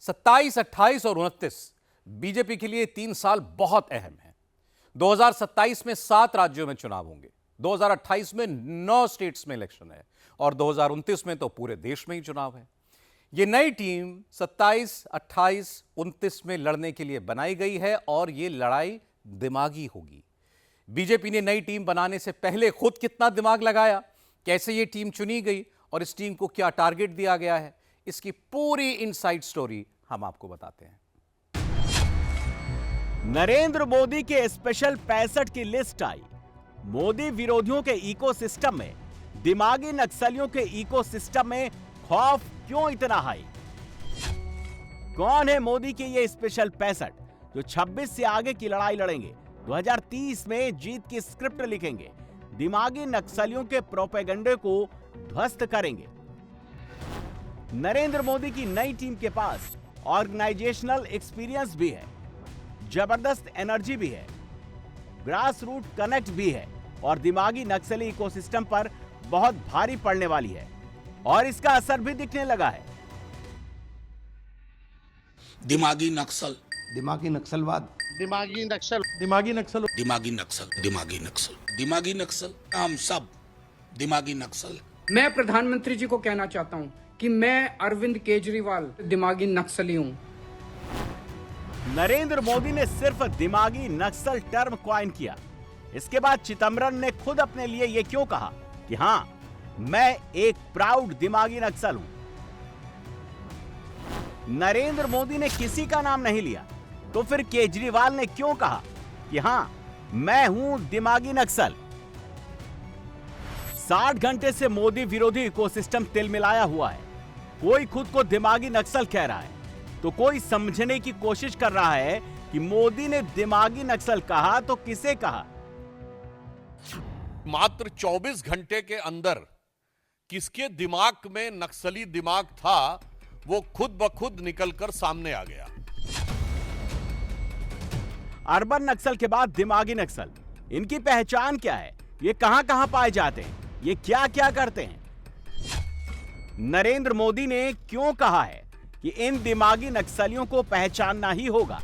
27, 28 और 29 बीजेपी के लिए 3 साल बहुत अहम हैं। 2027 में 7 राज्यों में चुनाव होंगे, 2028 में 9 स्टेट्स में इलेक्शन है और 2029 में तो पूरे देश में ही चुनाव है। ये नई टीम 27, 28, 29 में लड़ने के लिए बनाई गई है और ये लड़ाई दिमागी होगी। बीजेपी ने नई टीम बनाने से पहले खुद कितना दिमाग लगाया, कैसे ये टीम चुनी गई और इस टीम को क्या टारगेट दिया गया है, इसकी पूरी इनसाइड स्टोरी हम आपको बताते हैं। नरेंद्र मोदी के स्पेशल 65 की लिस्ट आई। मोदी विरोधियों के इकोसिस्टम में, दिमागी नक्सलियों के इकोसिस्टम में खौफ क्यों इतना हाई? कौन है मोदी के ये स्पेशल 65 जो 26 से आगे की लड़ाई लड़ेंगे, 2030 में जीत की स्क्रिप्ट लिखेंगे, दिमागी नक्सलियों के प्रोपेगेंडे को ध्वस्त करेंगे? नरेंद्र मोदी की नई टीम के पास ऑर्गेनाइजेशनल एक्सपीरियंस भी है, जबरदस्त एनर्जी भी है, ग्रास रूट कनेक्ट भी है और दिमागी नक्सली इकोसिस्टम पर बहुत भारी पड़ने वाली है और इसका असर भी दिखने लगा है। दिमागी नक्सल, दिमागी नक्सलवाद, दिमागी नक्सल, दिमागी नक्सल, दिमागी नक्सल, दिमागी नक्सल, दिमागी नक्सल, हम सब दिमागी नक्सल। मैं प्रधानमंत्री जी को कहना चाहता हूं कि मैं अरविंद केजरीवाल दिमागी नक्सली हूं। नरेंद्र मोदी ने सिर्फ दिमागी नक्सल टर्म कॉइन किया। इसके बाद चिदंबरम ने खुद अपने लिए यह क्यों कहा कि हां, मैं एक प्राउड दिमागी नक्सल हूं। नरेंद्र मोदी ने किसी का नाम नहीं लिया, तो फिर केजरीवाल ने क्यों कहा कि हां, मैं हूं दिमागी नक्सल? 60 घंटे से मोदी विरोधी इकोसिस्टम तिलमिलाया हुआ है। कोई खुद को दिमागी नक्सल कह रहा है, तो कोई समझने की कोशिश कर रहा है कि मोदी ने दिमागी नक्सल कहा तो किसे कहा। मात्र 24 घंटे के अंदर किसके दिमाग में नक्सली दिमाग था, वो खुद ब खुद निकलकर सामने आ गया। अर्बन नक्सल के बाद दिमागी नक्सल, इनकी पहचान क्या है? ये कहां कहां पाए जाते हैं? ये क्या क्या करते हैं? नरेंद्र मोदी ने क्यों कहा है कि इन दिमागी नक्सलियों को पहचानना ही होगा,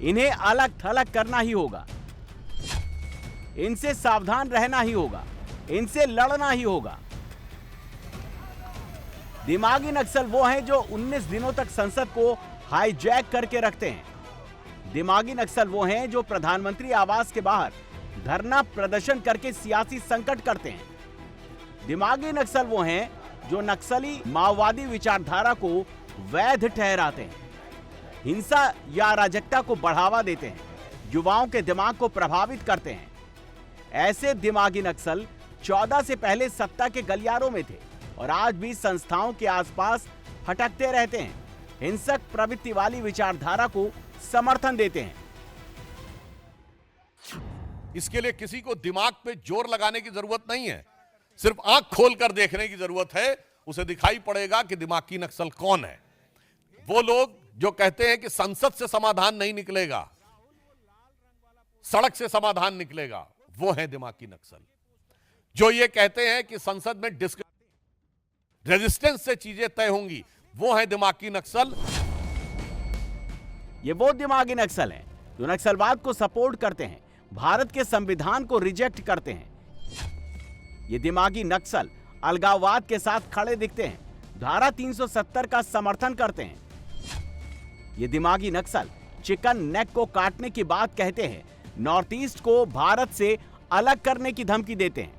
इन्हें अलग थलग करना ही होगा, इनसे सावधान रहना ही होगा, इनसे लड़ना ही होगा? दिमागी नक्सल वो हैं जो 19 दिनों तक संसद को हाईजैक करके रखते हैं। दिमागी नक्सल वो हैं जो प्रधानमंत्री आवास के बाहर धरना प्रदर्शन करके सियासी संकट करते हैं। दिमागी नक्सल वो हैं जो नक्सली माओवादी विचारधारा को वैध ठहराते हैं, हिंसा या अराजकता को बढ़ावा देते हैं, युवाओं के दिमाग को प्रभावित करते हैं। ऐसे दिमागी नक्सल 14 से पहले सत्ता के गलियारों में थे और आज भी संस्थाओं के आसपास भटकते रहते हैं, हिंसक प्रवृत्ति वाली विचारधारा को समर्थन देते हैं। इसके लिए किसी को दिमाग पे जोर लगाने की जरूरत नहीं है, सिर्फ आंख खोलकर देखने की जरूरत है। उसे दिखाई पड़ेगा कि दिमागी नक्सल कौन है। वो लोग जो कहते हैं कि संसद से समाधान नहीं निकलेगा, सड़क से समाधान निकलेगा, वो है दिमागी नक्सल। जो ये कहते हैं कि संसद में रेजिस्टेंस से चीजें तय होंगी, वो है दिमागी नक्सल। ये वो दिमागी नक्सल हैं जो नक्सलवाद को सपोर्ट करते हैं, भारत के संविधान को रिजेक्ट करते हैं। ये दिमागी नक्सल अलगाववाद के साथ खड़े दिखते हैं, धारा 370 का समर्थन करते हैं। ये दिमागी नक्सल चिकन नेक को काटने की बात कहते हैं, नॉर्थ ईस्ट को भारत से अलग करने की धमकी देते हैं।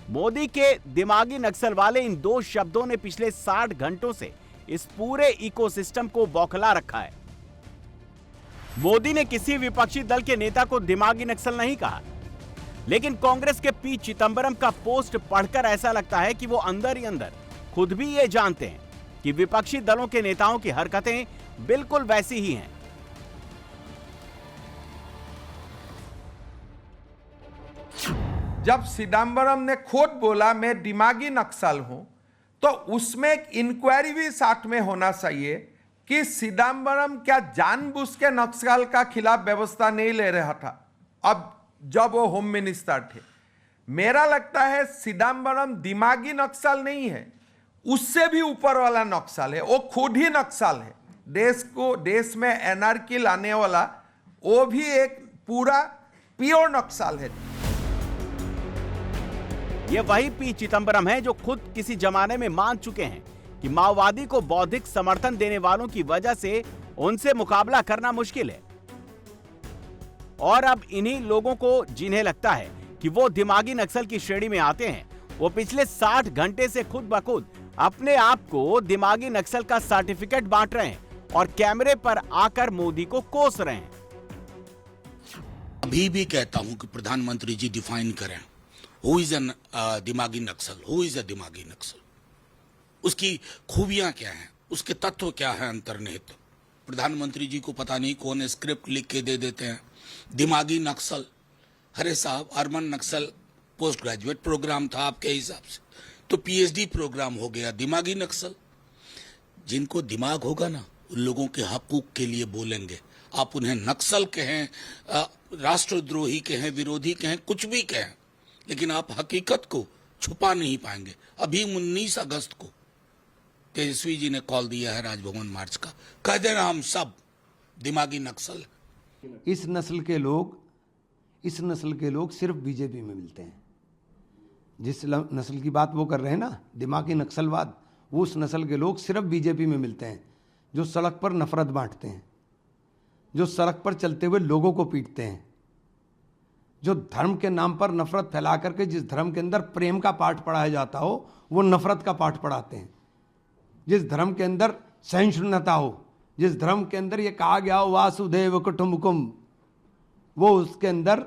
मोदी के दिमागी नक्सल वाले इन दो शब्दों ने पिछले 60 घंटों से इस पूरे इकोसिस्टम को बौखला रखा है। मोदी ने किसी विपक्षी दल के नेता को दिमागी नक्सल नहीं कहा, लेकिन कांग्रेस के पी चिदंबरम का पोस्ट पढ़कर ऐसा लगता है कि वो अंदर ही अंदर खुद भी ये जानते हैं कि विपक्षी दलों के नेताओं की हरकतें बिल्कुल वैसी ही हैं। जब चिदंबरम ने खुद बोला मैं दिमागी नक्सल हूं, तो उसमें एक इंक्वायरी भी साथ में होना चाहिए कि चिदंबरम क्या जानबूझ के नक्सल का खिलाफ व्यवस्था नहीं ले रहा था अब जब वो होम मिनिस्टर थे। मेरा लगता है चिदंबरम दिमागी नक्सल नहीं है, उससे भी ऊपर वाला नक्सल है, वो खुद ही नक्सल है। देश में एनआरकी लाने वाला वो भी एक पूरा प्योर नक्सल है। ये वही पी चिदम्बरम है जो खुद किसी जमाने में मान चुके हैं कि माओवादी को बौद्धिक समर्थन देने वालों की वजह से उनसे मुकाबला करना मुश्किल है। और अब इन्हीं लोगों को जिन्हें लगता है कि वो दिमागी नक्सल की श्रेणी में आते हैं, वो पिछले 60 घंटे से खुद ब खुद अपने आप को दिमागी नक्सल का सर्टिफिकेट बांट रहे हैं और कैमरे पर आकर मोदी को कोस रहे हैं। अभी भी कहता हूं कि प्रधानमंत्री जी डिफाइन करें हु इज एन दिमागी नक्सल, हु इज अ दिमागी नक्सल, उसकी खूबियां क्या हैं, उसके तत्व क्या हैं अंतर्निहित। प्रधानमंत्री जी को पता नहीं कौन स्क्रिप्ट लिख के दे देते हैं दिमागी नक्सल। अरे साहब, अर्बन नक्सल पोस्ट ग्रेजुएट प्रोग्राम था आपके हिसाब से, तो पीएचडी प्रोग्राम हो गया दिमागी नक्सल। जिनको दिमाग होगा ना, उन लोगों के हकूक के लिए बोलेंगे। आप उन्हें नक्सल कहें, राष्ट्रद्रोही कहें, विरोधी कहें, कुछ भी कहें, लेकिन आप हकीकत को छुपा नहीं पाएंगे। अभी 19 अगस्त को तेजस्वी जी ने कॉल दिया है राजभवन मार्च का, कह देना हम सब दिमागी नक्सल। इस नस्ल के लोग सिर्फ बीजेपी में मिलते हैं। जिस नस्ल की बात वो कर रहे हैं ना, दिमागी नक्सलवाद, वो उस नस्ल के लोग सिर्फ बीजेपी में मिलते हैं, जो सड़क पर नफरत बांटते हैं, जो सड़क पर चलते हुए लोगों को पीटते हैं, जो धर्म के नाम पर नफरत फैला करके जिस धर्म के अंदर प्रेम का पाठ पढ़ाया जाता हो वो नफरत का पाठ पढ़ाते हैं। जिस धर्म के अंदर सहिष्णुता हो, जिस धर्म के अंदर ये कहा गया हो वासुदेव कुटुंबकम, वो उसके अंदर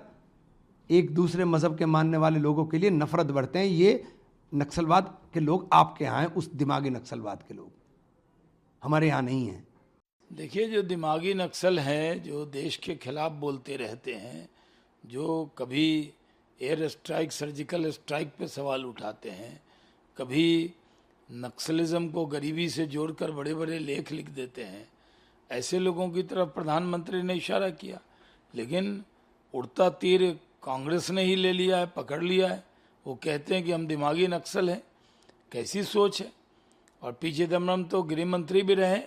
एक दूसरे मजहब के मानने वाले लोगों के लिए नफरत बढ़ते हैं। ये नक्सलवाद के लोग आपके यहाँ हैं, उस दिमागी नक्सलवाद के लोग हमारे यहाँ नहीं हैं। देखिए, जो दिमागी नक्सल हैं, जो देश के खिलाफ बोलते रहते हैं, जो कभी एयर स्ट्राइक, सर्जिकल स्ट्राइक पे सवाल उठाते हैं, कभी नक्सलिज्म को गरीबी से जोड़कर बड़े बड़े लेख लिख देते हैं, ऐसे लोगों की तरफ प्रधानमंत्री ने इशारा किया। लेकिन उड़ता तीर कांग्रेस ने ही ले लिया है, पकड़ लिया है। वो कहते हैं कि हम दिमागी नक्सल हैं। कैसी सोच है। और पी चिदम्बरम तो गृह मंत्री भी रहे,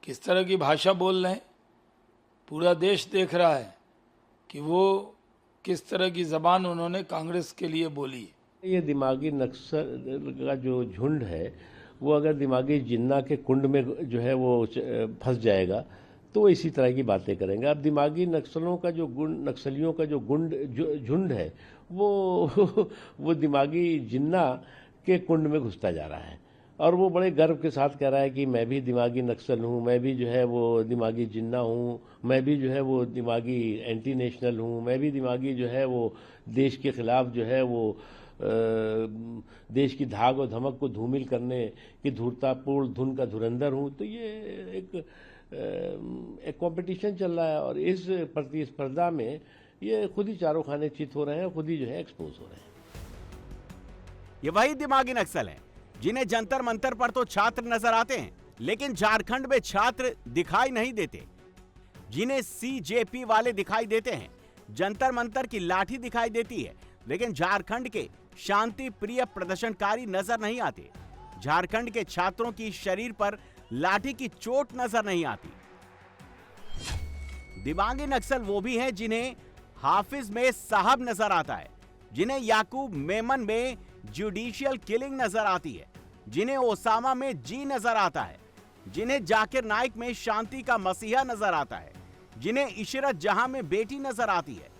किस तरह की भाषा बोल रहे हैं। पूरा देश देख रहा है कि वो किस तरह की जबान उन्होंने कांग्रेस के लिए बोली। ये दिमागी नक्सल का जो झुंड है, वो अगर दिमागी जिन्ना के कुंड में जो है वो फंस जाएगा तो इसी तरह की बातें करेंगे। अब दिमागी नक्सलियों का जो झुंड है वो दिमागी जिन्ना के कुंड में घुसता जा रहा है और वो बड़े गर्व के साथ कह रहा है कि मैं भी दिमागी नक्सल हूँ, मैं भी जो है वो दिमागी जिन्ना हूँ, मैं भी जो है वो दिमागी एंटी नेशनल हूँ, मैं भी दिमागी जो है वो देश के खिलाफ जो है वो देश की धाक और धमक को धूमिल करने की धूर्तापूर्ण धुन का धुरंधर हूँ। तो ये एक कंपटीशन चल रहा है और इस प्रतिस्पर्धा में ये खुद ही चारों खाने चित हो रहे हैं, खुद ही जो है एक्सपोज हो रहे हैं। ये वही दिमागी नक्सल हैं जिन्हें जंतर मंतर पर तो छात्र नजर आते हैं, लेकिन झारखंड में छात्र दिखाई नहीं देते। जिन्हें सीजेपी वाले दिखाई देते हैं, जंतर मंतर की लाठी दिखाई देती है, लेकिन झारखंड के शांति प्रिय प्रदर्शनकारी नजर नहीं आते। झारखंड के छात्रों की शरीर पर लाठी की चोट नजर नहीं आती। दिमागी नक्सल वो भी हैं जिन्हें हाफिज में साहब नजर आता है, जिन्हें याकूब मेमन में जुडिशियल किलिंग नजर आती है, जिन्हें ओसामा में जी नजर आता है, जिन्हें जाकिर नाइक में शांति का मसीहा नजर आता है, जिन्हें इशरत जहां में बेटी नजर आती है,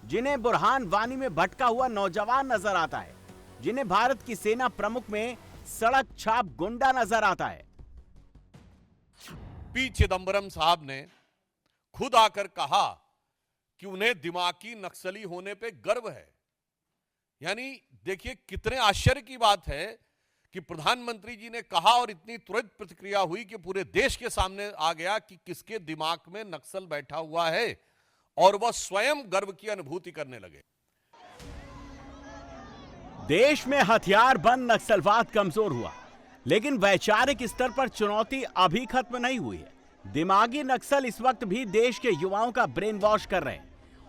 जिन्हें बुरहान वानी में भटका हुआ नौजवान नजर आता है, जिन्हें भारत की सेना प्रमुख में सड़क छाप गुंडा नजर आता है। पी चिदम्बरम साहब ने खुद आकर कहा कि उन्हें दिमागी नक्सली होने पे गर्व है। यानी देखिए कितने आश्चर्य की बात है कि प्रधानमंत्री जी ने कहा और इतनी तुरंत प्रतिक्रिया हुई कि पूरे देश के सामने आ गया कि किसके दिमाग में नक्सल बैठा हुआ है और वह स्वयं गर्व की अनुभूति करने लगे। देश में हथियार बंद नक्सलवाद कमजोर हुआ, लेकिन वैचारिक स्तर पर चुनौती अभी खत्म नहीं हुई है। दिमागी नक्सल इस वक्त भी देश के युवाओं का ब्रेन वॉश कर रहे हैं,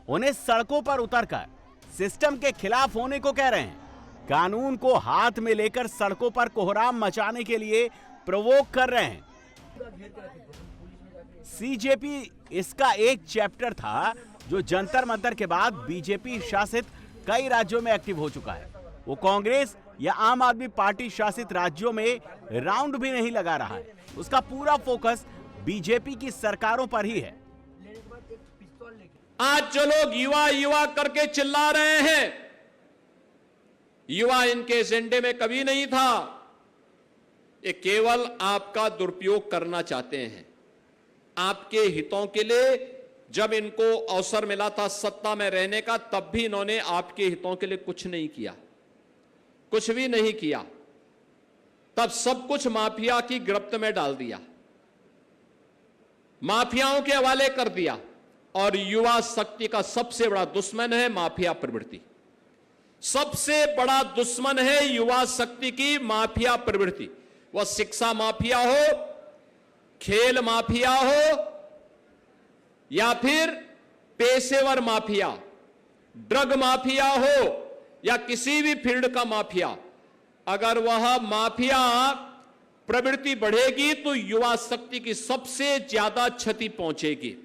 उन्हें सड़कों पर उतरकर सिस्टम के खिलाफ होने को कह रहे हैं, कानून को हाथ में लेकर सड़कों पर कोहराम मचाने के लिए प्रोवोक कर रहे हैं। सीजेपी इसका एक चैप्टर था जो जंतर मंतर के बाद बीजेपी शासित कई राज्यों में एक्टिव हो चुका है। वो कांग्रेस या आम आदमी पार्टी शासित राज्यों में राउंड भी नहीं लगा रहा है। उसका पूरा फोकस बीजेपी की सरकारों पर ही है। आज जो लोग युवा युवा करके चिल्ला रहे हैं, युवा इनके एजेंडे में कभी नहीं था। ये केवल आपका दुरुपयोग करना चाहते हैं। आपके हितों के लिए जब इनको अवसर मिला था सत्ता में रहने का, तब भी इन्होंने आपके हितों के लिए कुछ नहीं किया, कुछ भी नहीं किया। तब सब कुछ माफिया की गिरफ्त में डाल दिया, माफियाओं के हवाले कर दिया। और युवा शक्ति का सबसे बड़ा दुश्मन है माफिया प्रवृत्ति। सबसे बड़ा दुश्मन है युवा शक्ति की माफिया प्रवृत्ति। वह शिक्षा माफिया हो, खेल माफिया हो, या फिर पेशेवर माफिया, ड्रग माफिया हो, या किसी भी फील्ड का माफिया। अगर वह माफिया प्रवृत्ति बढ़ेगी तो युवा शक्ति की सबसे ज्यादा क्षति पहुंचेगी।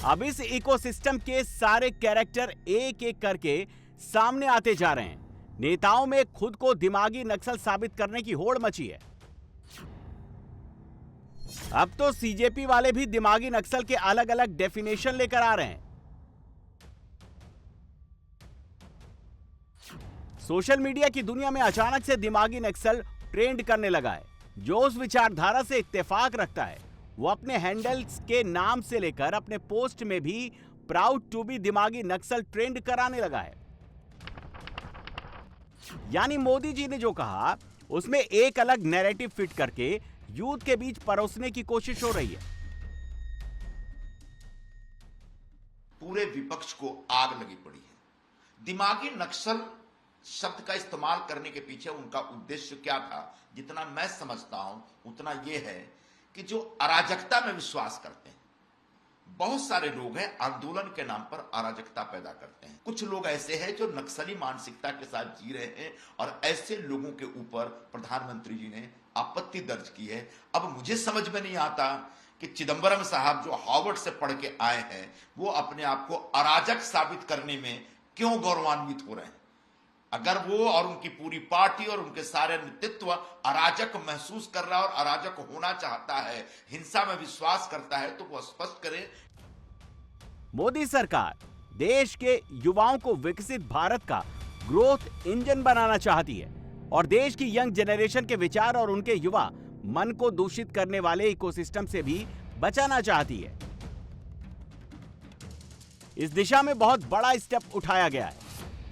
अब इस इकोसिस्टम के सारे कैरेक्टर एक एक करके सामने आते जा रहे हैं। नेताओं में खुद को दिमागी नक्सल साबित करने की होड़ मची है। अब तो सीजेपी वाले भी दिमागी नक्सल के अलग अलग डेफिनेशन लेकर आ रहे हैं। सोशल मीडिया की दुनिया में अचानक से दिमागी नक्सल ट्रेंड करने लगा है। जो उस विचारधारा से इत्तेफाक रखता है वो अपने हैंडल्स के नाम से लेकर अपने पोस्ट में भी प्राउड टू बी दिमागी नक्सल ट्रेंड कराने लगा है। यानी मोदी जी ने जो कहा उसमें एक अलग नैरेटिव फिट करके यूथ के बीच परोसने की कोशिश हो रही है। पूरे विपक्ष को आग लगी पड़ी है। दिमागी नक्सल शब्द का इस्तेमाल करने के पीछे उनका उद्देश्य क्या था, जितना मैं समझता हूं उतना यह है कि जो अराजकता में विश्वास करते हैं, बहुत सारे लोग हैं आंदोलन के नाम पर अराजकता पैदा करते हैं। कुछ लोग ऐसे हैं जो नक्सली मानसिकता के साथ जी रहे हैं और ऐसे लोगों के ऊपर प्रधानमंत्री जी ने आपत्ति दर्ज की है। अब मुझे समझ में नहीं आता कि चिदंबरम साहब जो हार्वर्ड से पढ़ के आए हैं वो अपने आप को अराजक साबित करने में क्यों गौरवान्वित हो रहे हैं। अगर वो और उनकी पूरी पार्टी और उनके सारे नेतृत्व अराजक महसूस कर रहा है और अराजक होना चाहता है, हिंसा में विश्वास करता है, तो वो स्पष्ट करे। मोदी सरकार देश के युवाओं को विकसित भारत का ग्रोथ इंजन बनाना चाहती है और देश की यंग जनरेशन के विचार और उनके युवा मन को दूषित करने वाले इकोसिस्टम से भी बचाना चाहती है। इस दिशा में बहुत बड़ा स्टेप उठाया गया है।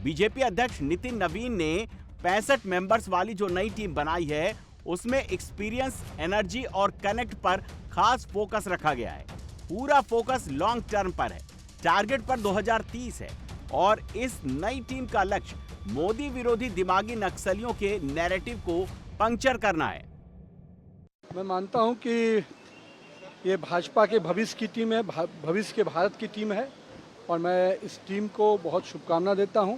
बीजेपी अध्यक्ष नितिन नवीन ने 65 मेंबर्स वाली जो नई टीम बनाई है उसमें एक्सपीरियंस, एनर्जी और कनेक्ट पर खास फोकस रखा गया है। पूरा फोकस लॉन्ग टर्म पर है। टारगेट पर 2030 है और इस नई टीम का लक्ष्य मोदी विरोधी दिमागी नक्सलियों के नैरेटिव को पंक्चर करना है। मैं मानता हूं कि ये भाजपा के भविष्य की टीम है, भविष्य के भारत की टीम है और मैं इस टीम को बहुत शुभकामना देता हूं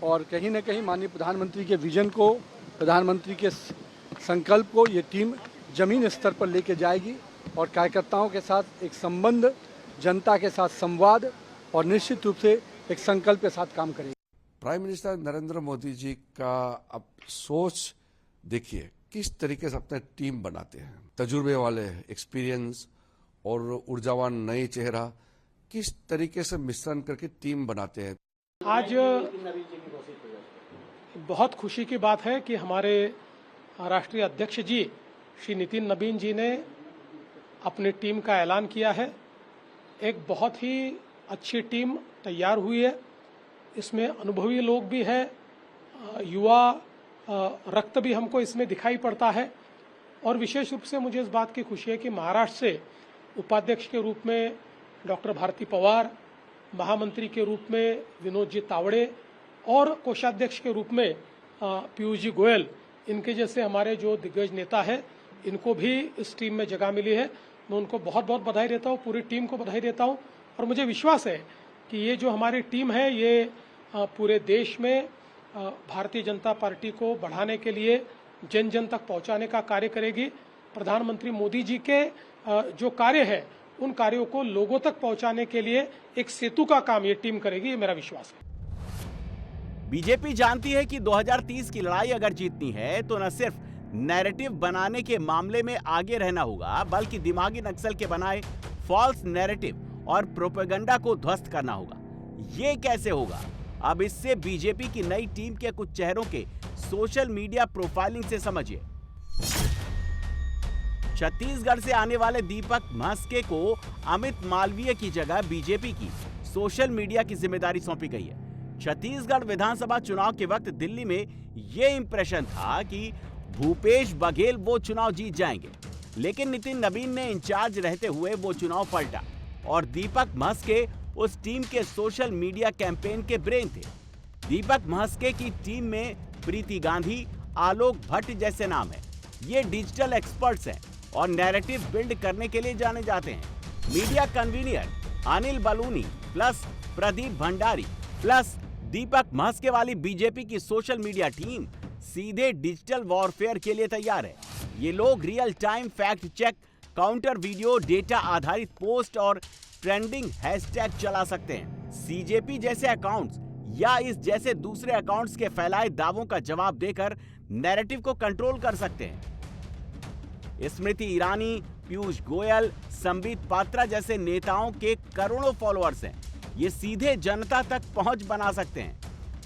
और कहीं न कहीं माननीय प्रधानमंत्री के विजन को, प्रधानमंत्री के संकल्प को ये टीम जमीन स्तर पर लेके जाएगी और कार्यकर्ताओं के साथ एक संबंध, जनता के साथ संवाद और निश्चित रूप से एक संकल्प के साथ काम करेगी। प्राइम मिनिस्टर नरेंद्र मोदी जी का अब सोच देखिए किस तरीके से अपना टीम बनाते हैं। तजुर्बे वाले, एक्सपीरियंस और ऊर्जावान नए चेहरा किस तरीके से मिश्रण करके टीम बनाते हैं। आज बहुत खुशी की बात है कि हमारे राष्ट्रीय अध्यक्ष जी श्री नितिन नवीन जी ने अपनी टीम का ऐलान किया है। एक बहुत ही अच्छी टीम तैयार हुई है। इसमें अनुभवी लोग भी हैं, युवा रक्त भी हमको इसमें दिखाई पड़ता है और विशेष रूप से मुझे इस बात की खुशी है कि महाराष्ट्र से उपाध्यक्ष के रूप में डॉक्टर भारती पवार, महामंत्री के रूप में विनोद जी तावड़े और कोषाध्यक्ष के रूप में पीयूष जी गोयल, इनके जैसे हमारे जो दिग्गज नेता हैं, इनको भी इस टीम में जगह मिली है। मैं उनको बहुत बहुत बधाई देता हूँ, पूरी टीम को बधाई देता हूँ और मुझे विश्वास है कि ये जो हमारी टीम है ये पूरे देश में भारतीय जनता पार्टी को बढ़ाने के लिए, जन जन तक पहुंचाने का कार्य करेगी। प्रधानमंत्री मोदी जी के जो कार्य है उन कार्यों को लोगों तक पहुंचाने के लिए एक सेतु का काम ये टीम करेगी, ये मेरा विश्वास है। बीजेपी जानती है कि 2030 की लड़ाई अगर जीतनी है तो न सिर्फ नैरेटिव बनाने के मामले में आगे रहना होगा, बल्कि दिमागी नक्सल के बनाए फॉल्स नैरेटिव और प्रोपेगेंडा को ध्वस्त करना होगा। ये कैसे होगा? अब इससे बीजेपी की नई टीम के कुछ चेहरों के सोशल मीडिया प्रोफाइलिंग से समझिए। छत्तीसगढ़ से आने वाले दीपक म्हस्के को अमित मालवीय की जगह बीजेपी की सोशल मीडिया की जिम्मेदारी सौंपी गई है। छत्तीसगढ़ विधानसभा चुनाव के वक्त दिल्ली में यह इंप्रेशन था कि भूपेश बघेल वो चुनाव जीत जाएंगे, लेकिन नितिन नबीन ने इंचार्ज रहते हुए वो चुनाव पलटा और दीपक म्हस्के उस टीम के सोशल मीडिया कैंपेन के ब्रेन थे। दीपक म्हस्के की टीम में प्रीति गांधी, आलोक भट्ट जैसे नाम है। ये डिजिटल एक्सपर्ट्स हैं और नैरेटिव बिल्ड करने के लिए जाने जाते हैं। Media convener Anil Baluni plus Pradeep Bhandari plus Deepak Mhaske वाली बीजेपी की सोशल मीडिया टीम सीधे डिजिटल वॉरफेयर के लिए तैयार है। ये लोग real time fact check, counter video, data आधारित पोस्ट और ट्रेंडिंग हैशटैग चला सकते हैं। सीजेपी जैसे अकाउंट्स या इस जैसे दूसरे अकाउंट्स के फैलाए दावों का जवाब देकर नैरेटिव को कंट्रोल कर सकते हैं। स्मृति ईरानी, पीयूष गोयल, संबित पात्रा जैसे नेताओं के करोड़ों फॉलोअर्स हैं। ये सीधे जनता तक पहुंच बना सकते हैं,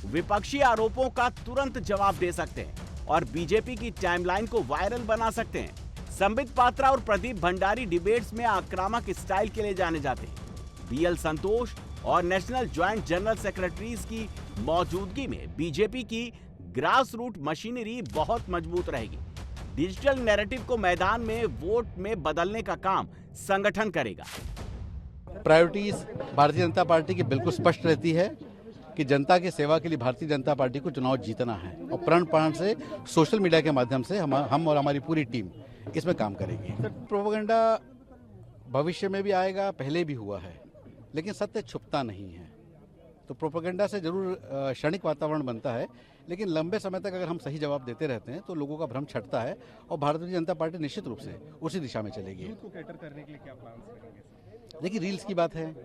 विपक्षी आरोपों का तुरंत जवाब दे सकते हैं और बीजेपी की टाइमलाइन को वायरल बना सकते हैं। संबित पात्रा और प्रदीप भंडारी डिबेट्स में आक्रामक स्टाइल के लिए जाने जाते हैं। बीएल संतोष और नेशनल ज्वाइंट जनरल सेक्रेटरीज की मौजूदगी में बीजेपी की ग्रास रूट मशीनरी बहुत मजबूत रहेगी। डिजिटल नैरेटिव को मैदान में वोट में बदलने का काम संगठन करेगा। प्रायोरिटीज भारतीय जनता पार्टी की बिल्कुल स्पष्ट रहती है कि जनता की सेवा के लिए भारतीय जनता पार्टी को चुनाव जीतना है और प्रण प्राण से सोशल मीडिया के माध्यम से हम और हमारी पूरी टीम इसमें काम करेगी। प्रोपेगेंडा भविष्य में भी आएगा, पहले भी हुआ है, लेकिन सत्य छुपता नहीं है। तो प्रोपेगेंडा से जरूर क्षणिक वातावरण बनता है, लेकिन लंबे समय तक अगर हम सही जवाब देते रहते हैं तो लोगों का भ्रम छटता है और भारतीय जनता पार्टी निश्चित रूप से उसी दिशा में चलेगी। देखिए, रील्स की बात है,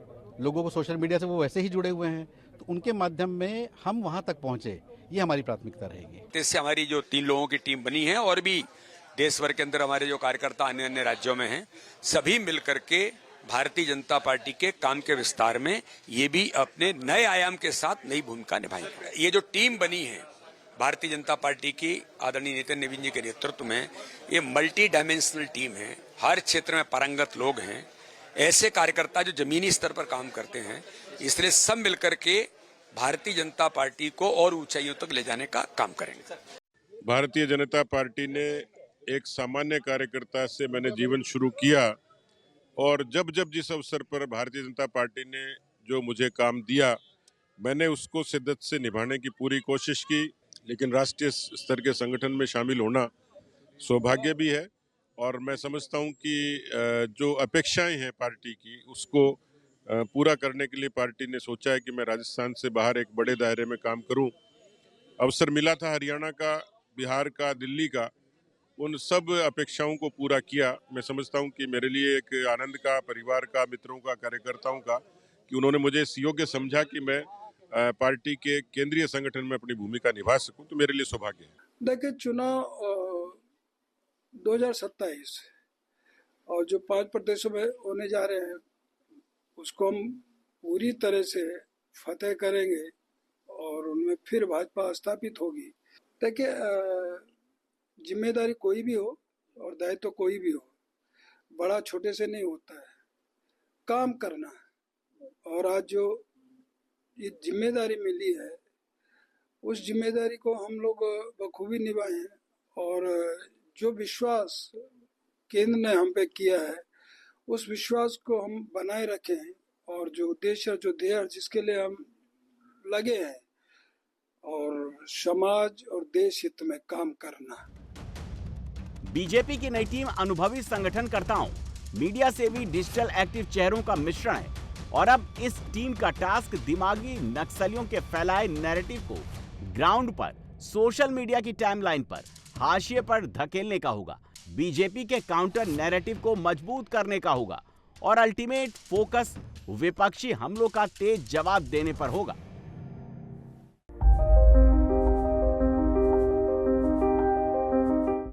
लोगों को सोशल मीडिया से वो वैसे ही जुड़े हुए हैं, तो उनके माध्यम में हम वहां तक पहुंचे, ये हमारी प्राथमिकता रहेगी। इससे हमारी जो 3 लोगों की टीम बनी है और भी देश भर के अंदर हमारे जो कार्यकर्ता अन्य अन्य राज्यों में हैं, सभी मिलकर के भारतीय जनता पार्टी के काम के विस्तार में ये भी अपने नए आयाम के साथ नई भूमिका निभाएंगे। ये जो टीम बनी है भारतीय जनता पार्टी की आदरणीय नितिन नबीन जी के नेतृत्व में, ये मल्टी डायमेंशनल टीम है। हर क्षेत्र में पारंगत लोग हैं, ऐसे कार्यकर्ता जो जमीनी स्तर पर काम करते हैं। इसलिए सब मिलकर के भारतीय जनता पार्टी को और ऊंचाइयों तक ले जाने का काम करेंगे। भारतीय जनता पार्टी ने एक सामान्य कार्यकर्ता से मैंने जीवन शुरू किया और जब जब जिस अवसर पर भारतीय जनता पार्टी ने जो मुझे काम दिया, मैंने उसको शिद्दत से निभाने की पूरी कोशिश की। लेकिन राष्ट्रीय स्तर के संगठन में शामिल होना सौभाग्य भी है और मैं समझता हूं कि जो अपेक्षाएं हैं पार्टी की, उसको पूरा करने के लिए पार्टी ने सोचा है कि मैं राजस्थान से बाहर एक बड़े दायरे में काम करूं। अवसर मिला था हरियाणा का, बिहार का, दिल्ली का, उन सब अपेक्षाओं को पूरा किया। मैं समझता हूं कि मेरे लिए एक आनंद का, परिवार का, मित्रों का, कार्यकर्ताओं का, कि उन्होंने मुझे इस योग्य समझा कि मैं पार्टी के केंद्रीय संगठन में अपनी भूमिका निभा सकूं, तो मेरे लिए सौभाग्य है। देखिए, चुनाव 2027 और जो 5 प्रदेशों में होने जा रहे हैं उसको हम पूरी तरह से फतेह करेंगे और उनमें फिर भाजपा स्थापित होगी। देखिए, जिम्मेदारी कोई भी हो और दायित्व कोई भी हो, बड़ा छोटे से नहीं होता है, काम करना। और आज जो ये जिम्मेदारी मिली है उस जिम्मेदारी को हम लोग बखूबी निभाएं और जो विश्वास केंद्र ने हम पे किया है उस विश्वास को हम बनाए रखें और जो उद्देश्य और जो ध्येय जिसके लिए हम लगे हैं और समाज और देश हित में काम करना। बीजेपी की नई टीम अनुभवी संगठनकर्ताओं, मीडिया सेवी, डिजिटल एक्टिव चेहरों का मिश्रण है और अब इस टीम का टास्क दिमागी नक्सलियों के फैलाए नैरेटिव को ग्राउंड पर, सोशल मीडिया की टाइमलाइन पर हाशिए पर धकेलने का होगा, बीजेपी के काउंटर नैरेटिव को मजबूत करने का होगा और अल्टीमेट फोकस विपक्षी हमलों का तेज जवाब देने पर होगा।